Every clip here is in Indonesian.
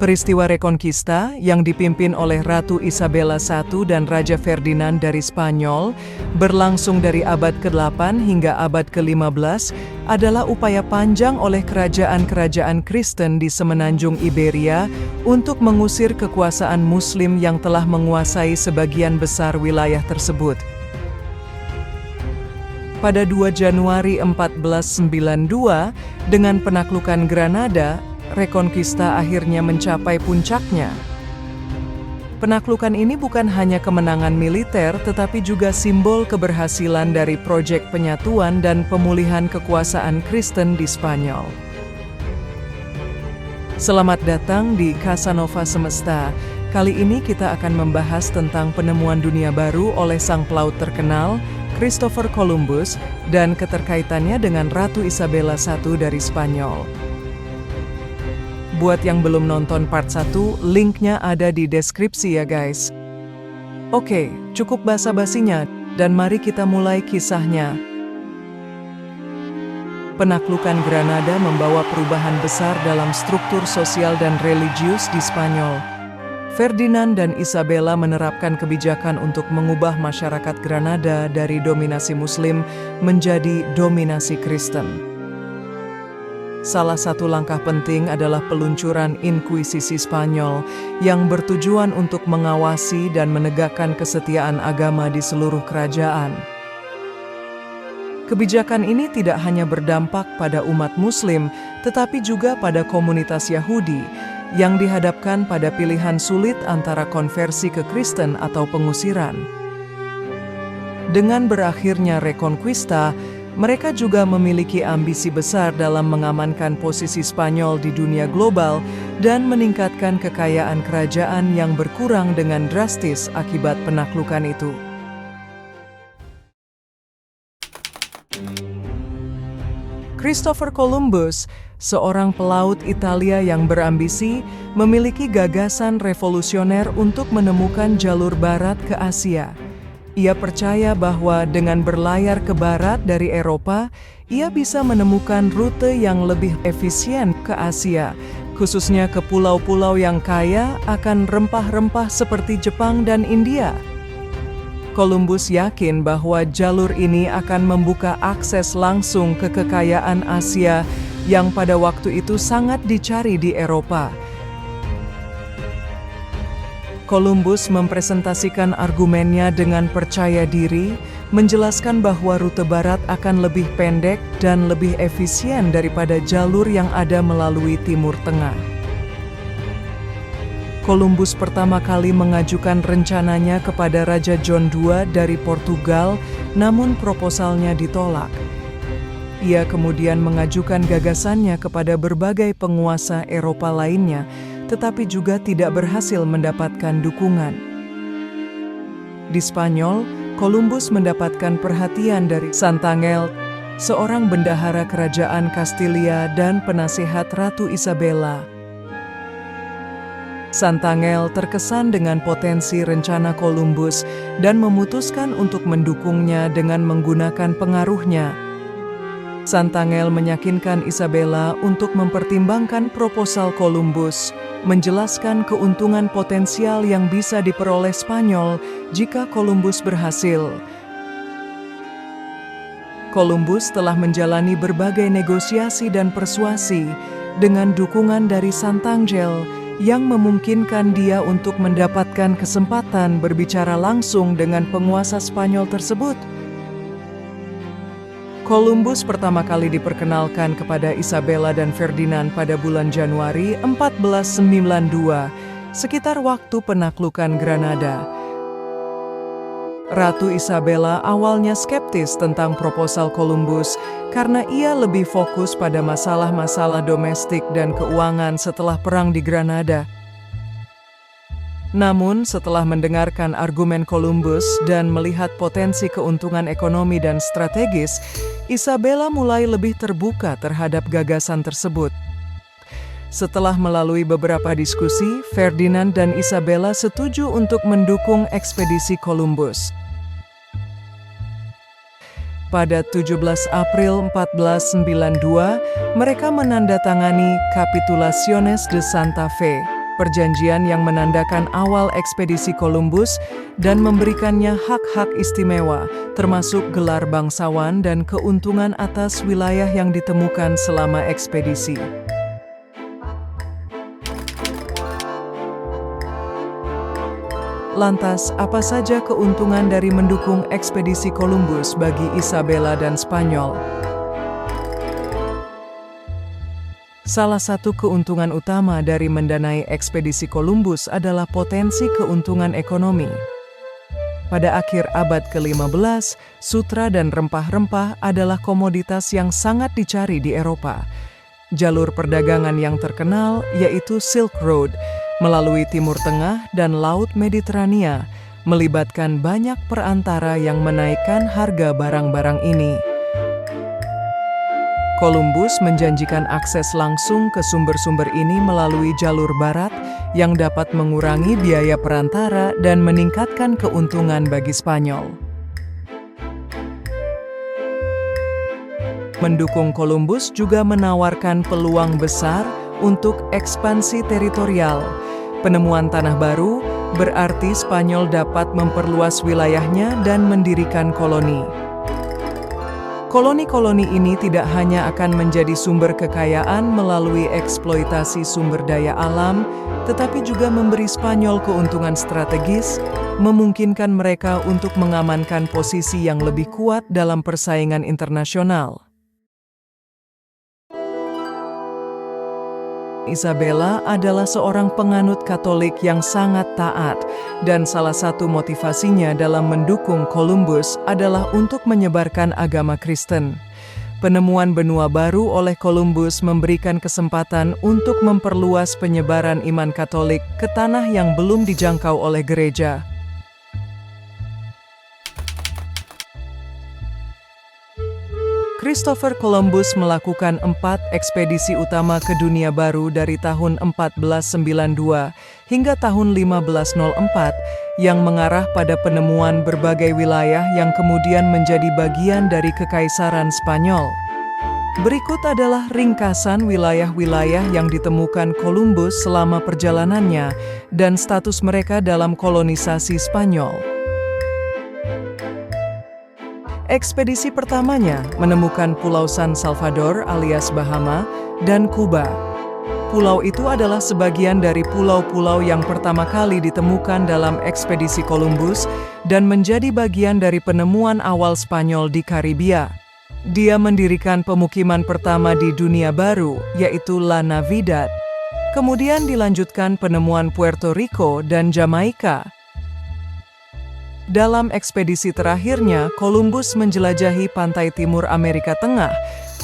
Peristiwa Reconquista yang dipimpin oleh Ratu Isabella I dan Raja Ferdinand dari Spanyol berlangsung dari abad ke-8 hingga abad ke-15 adalah upaya panjang oleh kerajaan-kerajaan Kristen di semenanjung Iberia untuk mengusir kekuasaan Muslim yang telah menguasai sebagian besar wilayah tersebut. Pada 2 Januari 1492, dengan penaklukan Granada, Reconquista akhirnya mencapai puncaknya. Penaklukan ini bukan hanya kemenangan militer, tetapi juga simbol keberhasilan dari proyek penyatuan dan pemulihan kekuasaan Kristen di Spanyol. Selamat datang di Casanova Semesta. Kali ini kita akan membahas tentang penemuan dunia baru oleh sang pelaut terkenal, Christopher Columbus, dan keterkaitannya dengan Ratu Isabella I dari Spanyol. Buat yang belum nonton part 1, linknya ada di deskripsi ya guys. Oke, cukup basa-basinya, dan mari kita mulai kisahnya. Penaklukan Granada membawa perubahan besar dalam struktur sosial dan religius di Spanyol. Ferdinand dan Isabella menerapkan kebijakan untuk mengubah masyarakat Granada dari dominasi Muslim menjadi dominasi Kristen. Salah satu langkah penting adalah peluncuran Inkuisisi Spanyol yang bertujuan untuk mengawasi dan menegakkan kesetiaan agama di seluruh kerajaan. Kebijakan ini tidak hanya berdampak pada umat Muslim, tetapi juga pada komunitas Yahudi yang dihadapkan pada pilihan sulit antara konversi ke Kristen atau pengusiran. Dengan berakhirnya Reconquista, mereka juga memiliki ambisi besar dalam mengamankan posisi Spanyol di dunia global dan meningkatkan kekayaan kerajaan yang berkurang dengan drastis akibat penaklukan itu. Christopher Columbus, seorang pelaut Italia yang berambisi, memiliki gagasan revolusioner untuk menemukan jalur barat ke Asia. Ia percaya bahwa dengan berlayar ke barat dari Eropa, ia bisa menemukan rute yang lebih efisien ke Asia, khususnya ke pulau-pulau yang kaya akan rempah-rempah seperti Jepang dan India. Columbus yakin bahwa jalur ini akan membuka akses langsung ke kekayaan Asia yang pada waktu itu sangat dicari di Eropa. Columbus mempresentasikan argumennya dengan percaya diri, menjelaskan bahwa rute barat akan lebih pendek dan lebih efisien daripada jalur yang ada melalui Timur Tengah. Columbus pertama kali mengajukan rencananya kepada Raja John II dari Portugal, namun proposalnya ditolak. Ia kemudian mengajukan gagasannya kepada berbagai penguasa Eropa lainnya, tetapi juga tidak berhasil mendapatkan dukungan. Di Spanyol, Columbus mendapatkan perhatian dari Santangel, seorang bendahara kerajaan Kastilia dan penasehat Ratu Isabella. Santangel terkesan dengan potensi rencana Columbus dan memutuskan untuk mendukungnya dengan menggunakan pengaruhnya. Santangel meyakinkan Isabella untuk mempertimbangkan proposal Columbus, menjelaskan keuntungan potensial yang bisa diperoleh Spanyol jika Columbus berhasil. Columbus telah menjalani berbagai negosiasi dan persuasi dengan dukungan dari Santangel yang memungkinkan dia untuk mendapatkan kesempatan berbicara langsung dengan penguasa Spanyol tersebut. Columbus pertama kali diperkenalkan kepada Isabella dan Ferdinand pada bulan Januari 1492, sekitar waktu penaklukan Granada. Ratu Isabella awalnya skeptis tentang proposal Columbus karena ia lebih fokus pada masalah-masalah domestik dan keuangan setelah perang di Granada. Namun, setelah mendengarkan argumen Columbus dan melihat potensi keuntungan ekonomi dan strategis, Isabella mulai lebih terbuka terhadap gagasan tersebut. Setelah melalui beberapa diskusi, Ferdinand dan Isabella setuju untuk mendukung ekspedisi Columbus. Pada 17 April 1492, mereka menandatangani Capitulaciones de Santa Fe, perjanjian yang menandakan awal ekspedisi Columbus dan memberikannya hak-hak istimewa, termasuk gelar bangsawan dan keuntungan atas wilayah yang ditemukan selama ekspedisi. Lantas, apa saja keuntungan dari mendukung ekspedisi Columbus bagi Isabella dan Spanyol? Salah satu keuntungan utama dari mendanai ekspedisi Columbus adalah potensi keuntungan ekonomi. Pada akhir abad ke-15, sutra dan rempah-rempah adalah komoditas yang sangat dicari di Eropa. Jalur perdagangan yang terkenal yaitu Silk Road, melalui Timur Tengah dan Laut Mediterania, melibatkan banyak perantara yang menaikkan harga barang-barang ini. Columbus menjanjikan akses langsung ke sumber-sumber ini melalui jalur barat yang dapat mengurangi biaya perantara dan meningkatkan keuntungan bagi Spanyol. Mendukung Columbus juga menawarkan peluang besar untuk ekspansi teritorial. Penemuan tanah baru berarti Spanyol dapat memperluas wilayahnya dan mendirikan koloni. Koloni-koloni ini tidak hanya akan menjadi sumber kekayaan melalui eksploitasi sumber daya alam, tetapi juga memberi Spanyol keuntungan strategis, memungkinkan mereka untuk mengamankan posisi yang lebih kuat dalam persaingan internasional. Isabella adalah seorang penganut Katolik yang sangat taat, dan salah satu motivasinya dalam mendukung Columbus adalah untuk menyebarkan agama Kristen. Penemuan benua baru oleh Columbus memberikan kesempatan untuk memperluas penyebaran iman Katolik ke tanah yang belum dijangkau oleh gereja. Christopher Columbus melakukan 4 ekspedisi utama ke dunia baru dari tahun 1492 hingga tahun 1504 yang mengarah pada penemuan berbagai wilayah yang kemudian menjadi bagian dari Kekaisaran Spanyol. Berikut adalah ringkasan wilayah-wilayah yang ditemukan Columbus selama perjalanannya dan status mereka dalam kolonisasi Spanyol. Ekspedisi pertamanya menemukan Pulau San Salvador alias Bahama dan Kuba. Pulau itu adalah sebagian dari pulau-pulau yang pertama kali ditemukan dalam ekspedisi Columbus dan menjadi bagian dari penemuan awal Spanyol di Karibia. Dia mendirikan pemukiman pertama di dunia baru, yaitu La Navidad. Kemudian dilanjutkan penemuan Puerto Rico dan Jamaika. Dalam ekspedisi terakhirnya, Columbus menjelajahi pantai timur Amerika Tengah,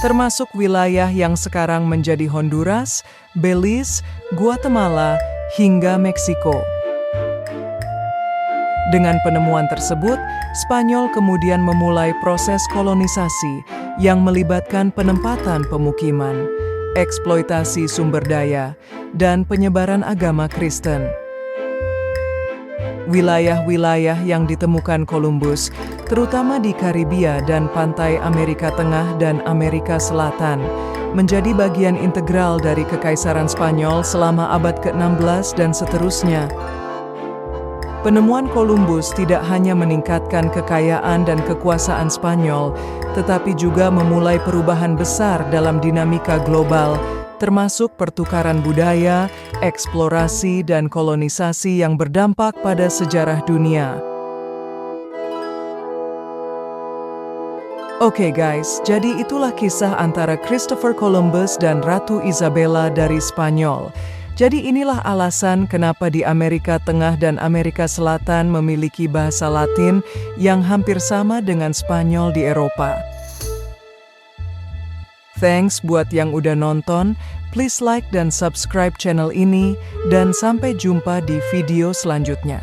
termasuk wilayah yang sekarang menjadi Honduras, Belize, Guatemala, hingga Meksiko. Dengan penemuan tersebut, Spanyol kemudian memulai proses kolonisasi yang melibatkan penempatan pemukiman, eksploitasi sumber daya, dan penyebaran agama Kristen. Wilayah-wilayah yang ditemukan Columbus, terutama di Karibia dan pantai Amerika Tengah dan Amerika Selatan, menjadi bagian integral dari Kekaisaran Spanyol selama abad ke-16 dan seterusnya. Penemuan Columbus tidak hanya meningkatkan kekayaan dan kekuasaan Spanyol, tetapi juga memulai perubahan besar dalam dinamika global, termasuk pertukaran budaya, eksplorasi, dan kolonisasi yang berdampak pada sejarah dunia. Oke guys, jadi itulah kisah antara Christopher Columbus dan Ratu Isabella dari Spanyol. Jadi inilah alasan kenapa di Amerika Tengah dan Amerika Selatan memiliki bahasa Latin yang hampir sama dengan Spanyol di Eropa. Thanks buat yang udah nonton, please like dan subscribe channel ini, dan sampai jumpa di video selanjutnya.